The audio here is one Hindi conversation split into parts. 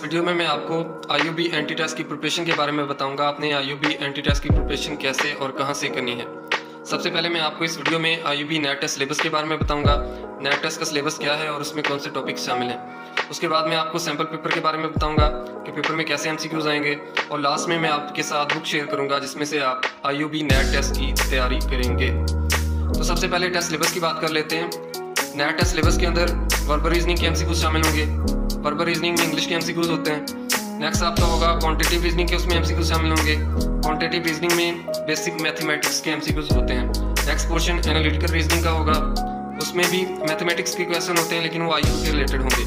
वीडियो में मैं आपको आईयूबी एंटी टेस्ट की प्रिपरेशन के बारे में बताऊंगा। आपने आईयूबी एंटी टेस्ट की प्रिपरेशन कैसे और कहां से करनी है। सबसे पहले मैं आपको इस वीडियो में आईयूबी नेट टेस्ट सिलेबस के बारे में बताऊंगा। नेट टेस्ट का सिलेबस क्या है और उसमें कौन से टॉपिक शामिल हैं। उसके बाद मैं आपको सैम्पल पेपर के बारे में बताऊंगा कि पेपर में कैसे एमसीक्यूज आएंगे। और लास्ट में मैं आपके साथ बुक शेयर करूँगा जिसमें से आप आईयूबी नेट टेस्ट की तैयारी करेंगे। तो सबसे पहले टेस्ट सिलेबस की बात कर लेते हैं। नेट टेस्ट सिलेबस के अंदर वर्बल रीजनिंग के एमसीक्यूज शामिल होंगे। वर्बल रीजनिंग में इंग्लिश के एमसीक्यूज होते हैं। नेक्स्ट आपका होगा क्वांटिटेटिव रीजनिंग के, उसमें एमसीक्यूज शामिल होंगे। क्वांटिटेटिव रीजनिंग में बेसिक मैथमेटिक्स के एमसीक्यूज होते हैं। नेक्स्ट पोर्शन एनालिटिकल रीजनिंग का होगा, उसमें भी मैथमेटिक्स के क्वेश्चन होते हैं लेकिन वो आईक्यू के रिलेटेड होंगे।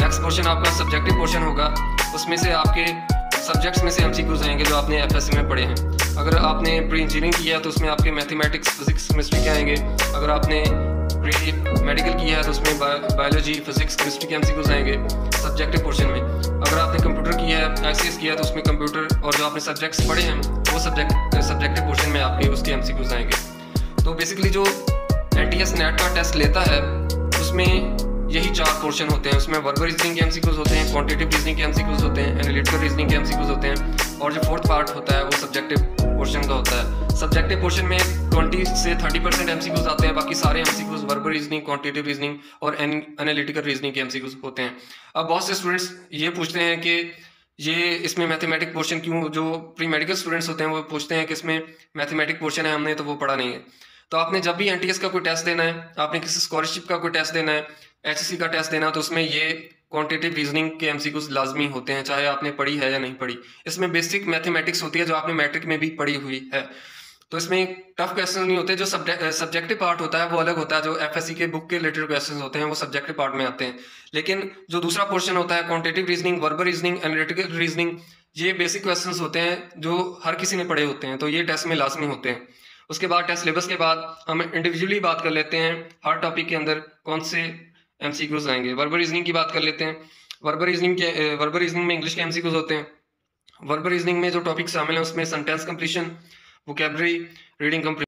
नेक्स्ट पोर्शन आपका सब्जेक्टिव पोर्शन होगा, उसमें से आपके सब्जेक्ट्स में से एमसीक्यूज आएंगे जो आपने एफएससी में पढ़े हैं। अगर आपने प्री इंजीनियरिंग किया है तो उसमें आपके मैथमेटिक्स, फिजिक्स, केमिस्ट्री के आएंगे। अगर आपने प्री मेडिकल किया है तो उसमें बायोलॉजी, फिजिक्स, केमिस्ट्री के एमसीक्यूज आएंगे सब्जेक्टिव पोर्शन में। अगर आपने कंप्यूटर किया है, आईसीएस किया है तो उसमें कंप्यूटर और जो आपने सब्जेक्ट्स पढ़े हैं वो सब्जेक्टिव पोर्शन में आपके उसके एमसीक्यूज आएंगे। तो बेसिकली जो एनटीएस नेट का टेस्ट लेता है उसमें यही चार पोर्शन होते हैं। उसमें वर्बल रीजनिंग के एमसीक्यूज होते हैं, क्वांटिटेटिव रीजनिंग के एमसीक्यूज होते हैं, एनालिटिकल रीजनिंग के एमसीक्यूज होते हैं और जो फोर्थ पार्ट होता है वो सब्जेक्टिव पोर्शन का होता है। सब्जेक्टिव पोर्शन में 20 से 30% एमसीक्यूज आते हैं, बाकी सारे MCQs verbal reasoning, quantitative reasoning और एनालिटिकल रीजनिंग के एमसीक्यूज होते हैं। अब बहुत से स्टूडेंट्स ये पूछते हैं कि ये इसमें मैथमेटिक पोर्शन क्यों, जो प्री मेडिकल स्टूडेंट्स होते हैं वो पूछते हैं कि इसमें मैथमेटिक पोर्शन है, हमने तो वो पढ़ा नहीं है। तो आपने जब भी एनटीएस का कोई टेस्ट देना है, आपने किसी स्कॉलरशिप का कोई टेस्ट देना है, एचएससी का टेस्ट देना है, तो उसमें ये क्वांटिटेटिव रीजनिंग के एमसीक्यूज लाजमी होते हैं, चाहे आपने पढ़ी है या नहीं पढ़ी। इसमें बेसिक मैथमेटिक्स होती है जो आपने मैट्रिक में भी पढ़ी हुई है, तो इसमें टफ क्वेश्चन नहीं होते। जो सब्जेक्टिव पार्ट होता है वो अलग होता है, जो एफएससी के बुक के रिलेटेड क्वेश्चन होते हैं वो सब्जेक्टिव पार्ट में आते हैं। लेकिन जो दूसरा पोर्शन होता है quantitative reasoning, verbal reasoning, analytical reasoning, ये बेसिक क्वेश्चन होते हैं जो हर किसी ने पढ़े होते हैं, तो ये टेस्ट में लाजमी होते हैं। उसके बाद टेस्ट सिलेबस के बाद हम इंडिविजुअली बात कर लेते हैं हर टॉपिक के अंदर कौन से एमसीक्यूज आएंगे। वर्बल रीजनिंग की बात कर लेते हैं। वर्बल रीजनिंग में इंग्लिश के एमसीक्यूज होते हैं। वर्बल रीजनिंग में जो टॉपिक शामिल है उसमें सेंटेंस कंप्लीशन, वोकैबुलरी, रीडिंग